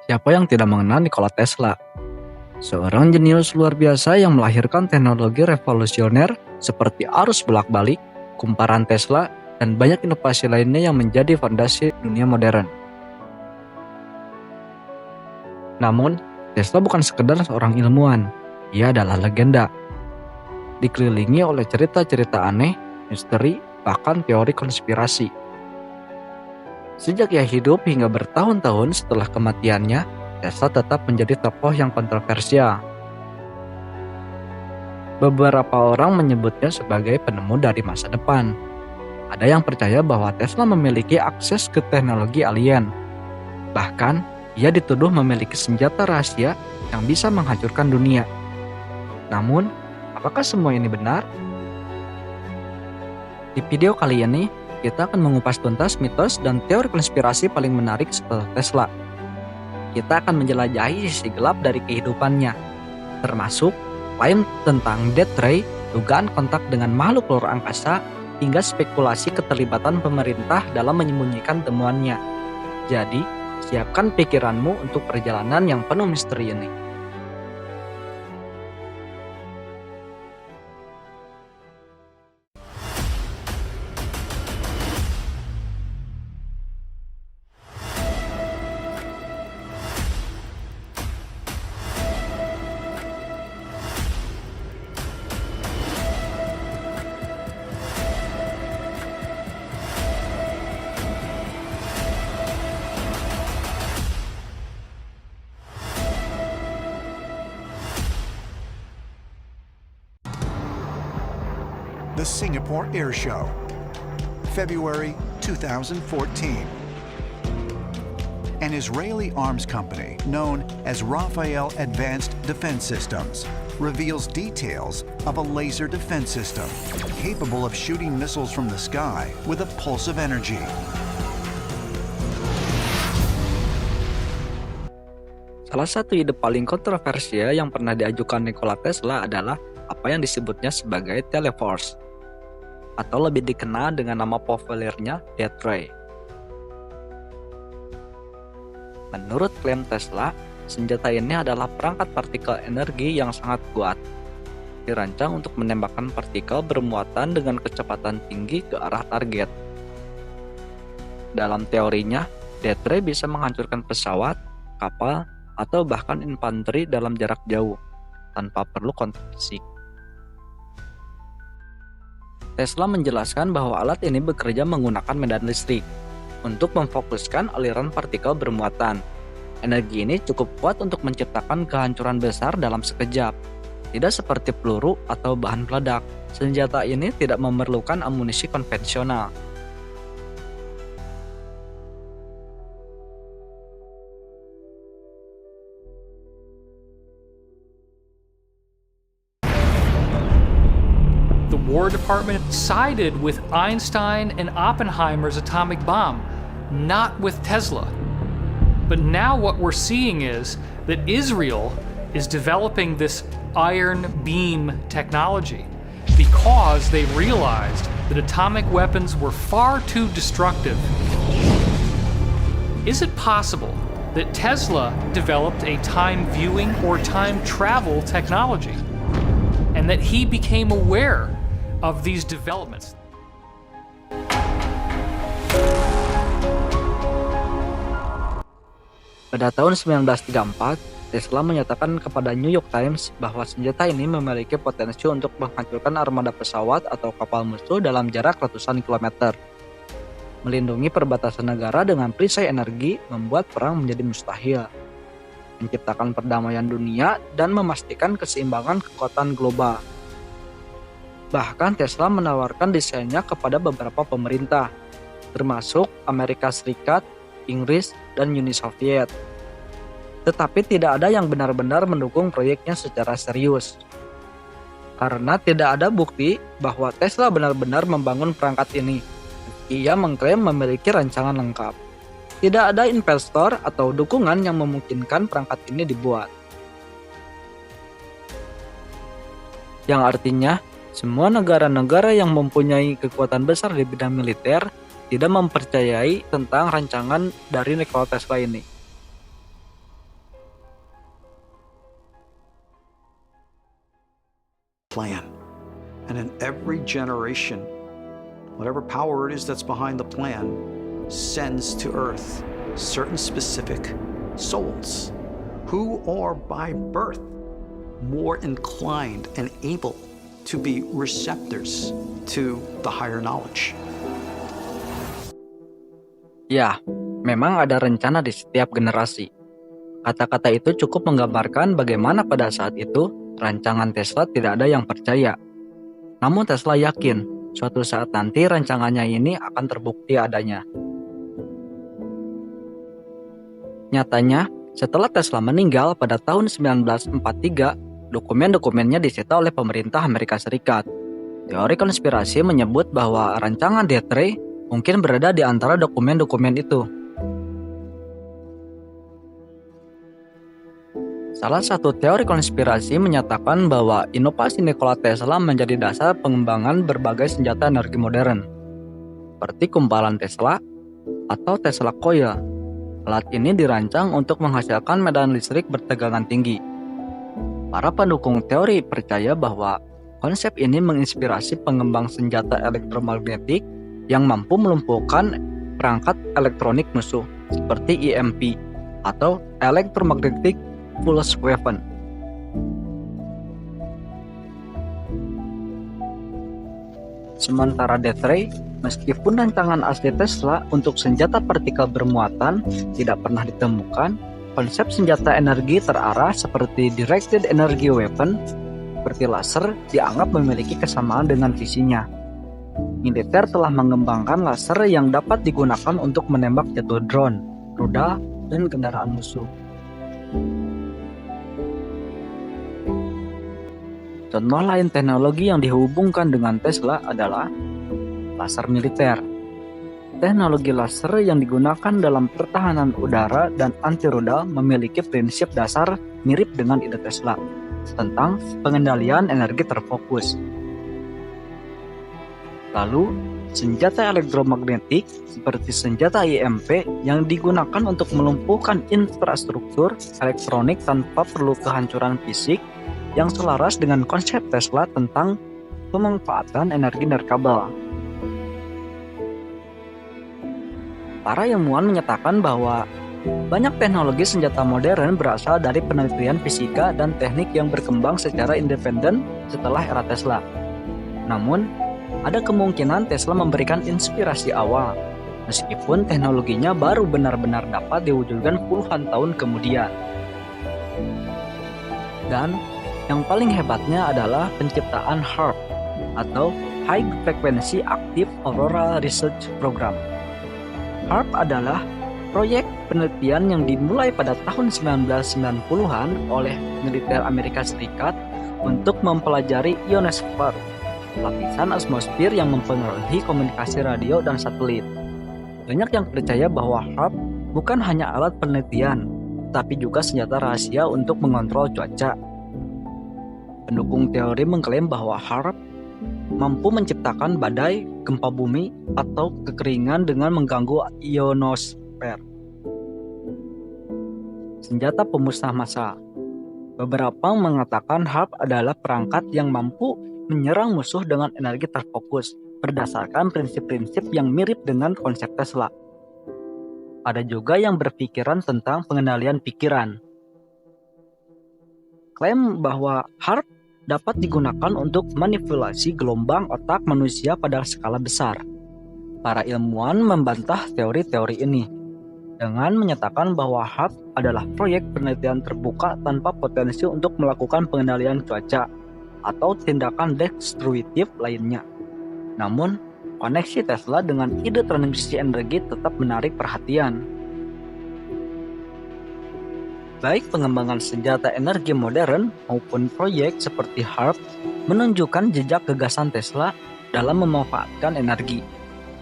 Siapa yang tidak mengenal Nikola Tesla? Seorang jenius luar biasa yang melahirkan teknologi revolusioner seperti arus bolak-balik, kumparan Tesla, dan banyak inovasi lainnya yang menjadi fondasi dunia modern. Namun, Tesla bukan sekedar seorang ilmuwan, ia adalah legenda. Dikelilingi oleh cerita-cerita aneh, misteri, bahkan teori konspirasi. Sejak ia hidup hingga bertahun-tahun setelah kematiannya, Tesla tetap menjadi tokoh yang kontroversial. Beberapa orang menyebutnya sebagai penemu dari masa depan. Ada yang percaya bahwa Tesla memiliki akses ke teknologi alien. Bahkan, ia dituduh memiliki senjata rahasia yang bisa menghancurkan dunia. Namun, apakah semua ini benar? Di video kali ini, kita akan mengupas tuntas mitos dan teori konspirasi paling menarik seputar Tesla. Kita akan menjelajahi sisi gelap dari kehidupannya, termasuk klaim tentang death ray, dugaan kontak dengan makhluk luar angkasa, hingga spekulasi keterlibatan pemerintah dalam menyembunyikan temuannya. Jadi, siapkan pikiranmu untuk perjalanan yang penuh misteri ini. The Singapore Air Show, February 2014. An Israeli arms company known as Rafael Advanced Defense Systems reveals details of a laser defense system capable of shooting missiles from the sky with a pulse of energy. Salah satu ide paling kontroversial yang pernah diajukan Nikola Tesla adalah apa yang disebutnya sebagai Teleforce, atau lebih dikenal dengan nama populernya Death Ray. Menurut klaim Tesla, senjata ini adalah perangkat partikel energi yang sangat kuat, dirancang untuk menembakkan partikel bermuatan dengan kecepatan tinggi ke arah target. Dalam teorinya, Death Ray bisa menghancurkan pesawat, kapal, atau bahkan infanteri dalam jarak jauh, tanpa perlu kontak fisik. Tesla menjelaskan bahwa alat ini bekerja menggunakan medan listrik untuk memfokuskan aliran partikel bermuatan. Energi ini cukup kuat untuk menciptakan kehancuran besar dalam sekejap. Tidak seperti peluru atau bahan peledak, senjata ini tidak memerlukan amunisi konvensional. The War Department sided with Einstein and Oppenheimer's atomic bomb, not with Tesla. But now what we're seeing is that Israel is developing this iron beam technology because they realized that atomic weapons were far too destructive. Is it possible that Tesla developed a time viewing or time travel technology, and that he became aware of these developments? Pada tahun 1934, Tesla menyatakan kepada New York Times bahwa senjata ini memiliki potensi untuk menghancurkan armada pesawat atau kapal musuh dalam jarak ratusan kilometer. Melindungi perbatasan negara dengan perisai energi membuat perang menjadi mustahil, menciptakan perdamaian dunia, dan memastikan keseimbangan kekuatan global. Bahkan Tesla menawarkan desainnya kepada beberapa pemerintah, termasuk Amerika Serikat, Inggris, dan Uni Soviet. Tetapi tidak ada yang benar-benar mendukung proyeknya secara serius. Karena tidak ada bukti bahwa Tesla benar-benar membangun perangkat ini. Ia mengklaim memiliki rancangan lengkap. Tidak ada investor atau dukungan yang memungkinkan perangkat ini dibuat. Yang artinya, semua negara-negara yang mempunyai kekuatan besar di bidang militer tidak mempercayai tentang rancangan dari Nikola Tesla ini. plan. And in every generation, whatever power it is that's behind the plan sends to Earth certain specific souls who are by birth more inclined and able to be receptors to the higher knowledge. Ya, memang ada rencana di setiap generasi. Kata-kata itu cukup menggambarkan bagaimana pada saat itu rancangan Tesla tidak ada yang percaya. Namun Tesla yakin suatu saat nanti rancangannya ini akan terbukti adanya. Nyatanya, setelah Tesla meninggal pada tahun 1943, dokumen-dokumennya disita oleh pemerintah Amerika Serikat. Teori konspirasi menyebut bahwa rancangan Death Ray mungkin berada di antara dokumen-dokumen itu. Salah satu teori konspirasi menyatakan bahwa inovasi Nikola Tesla menjadi dasar pengembangan berbagai senjata energi modern, seperti kumpalan Tesla atau Tesla Coil. Alat ini dirancang untuk menghasilkan medan listrik bertegangan tinggi. Para pendukung teori percaya bahwa konsep ini menginspirasi pengembang senjata elektromagnetik yang mampu melumpuhkan perangkat elektronik musuh, seperti EMP atau Electromagnetic Pulse Weapon. Sementara Death Ray, meskipun rancangan asli Tesla untuk senjata partikel bermuatan tidak pernah ditemukan, konsep senjata energi terarah seperti Directed Energy Weapon seperti laser dianggap memiliki kesamaan dengan visinya. Militer telah mengembangkan laser yang dapat digunakan untuk menembak jatuh drone, rudal, dan kendaraan musuh. Contoh lain teknologi yang dihubungkan dengan Tesla adalah laser militer. Teknologi laser yang digunakan dalam pertahanan udara dan anti-rudal memiliki prinsip dasar mirip dengan ide Tesla tentang pengendalian energi terfokus. Lalu, senjata elektromagnetik seperti senjata EMP yang digunakan untuk melumpuhkan infrastruktur elektronik tanpa perlu kehancuran fisik yang selaras dengan konsep Tesla tentang pemanfaatan energi nirkabel. Para ilmuwan menyatakan bahwa banyak teknologi senjata modern berasal dari penelitian fisika dan teknik yang berkembang secara independen setelah era Tesla. Namun, ada kemungkinan Tesla memberikan inspirasi awal, meskipun teknologinya baru benar-benar dapat diwujudkan puluhan tahun kemudian. Dan yang paling hebatnya adalah penciptaan HAARP atau High Frequency Active Auroral Research Program. HAARP adalah proyek penelitian yang dimulai pada tahun 1990-an oleh militer Amerika Serikat untuk mempelajari ionosfer, lapisan atmosfer yang mempengaruhi komunikasi radio dan satelit. Banyak yang percaya bahwa HAARP bukan hanya alat penelitian, tapi juga senjata rahasia untuk mengontrol cuaca. Pendukung teori mengklaim bahwa HAARP mampu menciptakan badai, gempa bumi, atau kekeringan dengan mengganggu ionosfer. Senjata pemusnah massal. Beberapa mengatakan HAARP adalah perangkat yang mampu menyerang musuh dengan energi terfokus berdasarkan prinsip-prinsip yang mirip dengan konsep Tesla. Ada juga yang berpikiran tentang pengendalian pikiran. Klaim bahwa HAARP dapat digunakan untuk manipulasi gelombang otak manusia pada skala besar. Para ilmuwan membantah teori-teori ini dengan menyatakan bahwa HAARP adalah proyek penelitian terbuka tanpa potensi untuk melakukan pengendalian cuaca atau tindakan destruktif lainnya. Namun, koneksi Tesla dengan ide transmisi energi tetap menarik perhatian. Baik pengembangan senjata energi modern maupun proyek seperti HAARP menunjukkan jejak gagasan Tesla dalam memanfaatkan energi.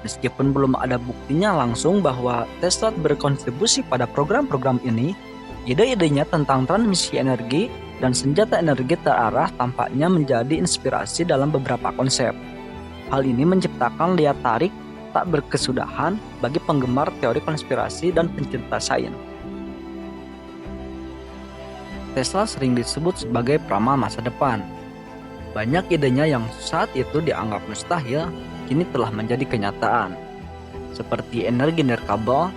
Meskipun belum ada buktinya langsung bahwa Tesla berkontribusi pada program-program ini, ide-idenya tentang transmisi energi dan senjata energi terarah tampaknya menjadi inspirasi dalam beberapa konsep. Hal ini menciptakan daya tarik tak berkesudahan bagi penggemar teori konspirasi dan pencinta sains. Tesla sering disebut sebagai peramal masa depan. Banyak idenya yang saat itu dianggap mustahil, kini telah menjadi kenyataan, seperti energi nirkabel,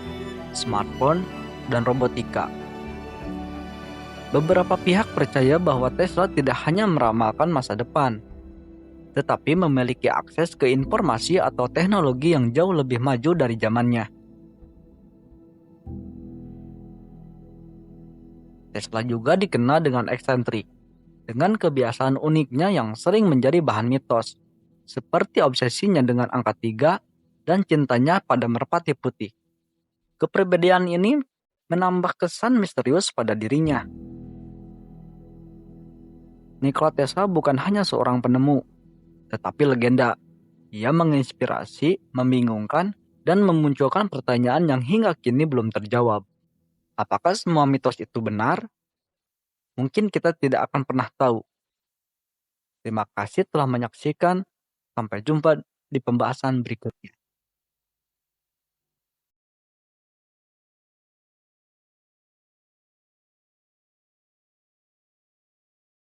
smartphone, dan robotika. Beberapa pihak percaya bahwa Tesla tidak hanya meramalkan masa depan, tetapi memiliki akses ke informasi atau teknologi yang jauh lebih maju dari zamannya. Tesla juga dikenal dengan eksentrik, dengan kebiasaan uniknya yang sering menjadi bahan mitos, seperti obsesinya dengan angka 3 dan cintanya pada merpati putih. Kepribadian ini menambah kesan misterius pada dirinya. Nikola Tesla bukan hanya seorang penemu, tetapi legenda. Ia menginspirasi, membingungkan, dan memunculkan pertanyaan yang hingga kini belum terjawab. Apakah semua mitos itu benar? Mungkin kita tidak akan pernah tahu. Terima kasih telah menyaksikan. Sampai jumpa di pembahasan berikutnya.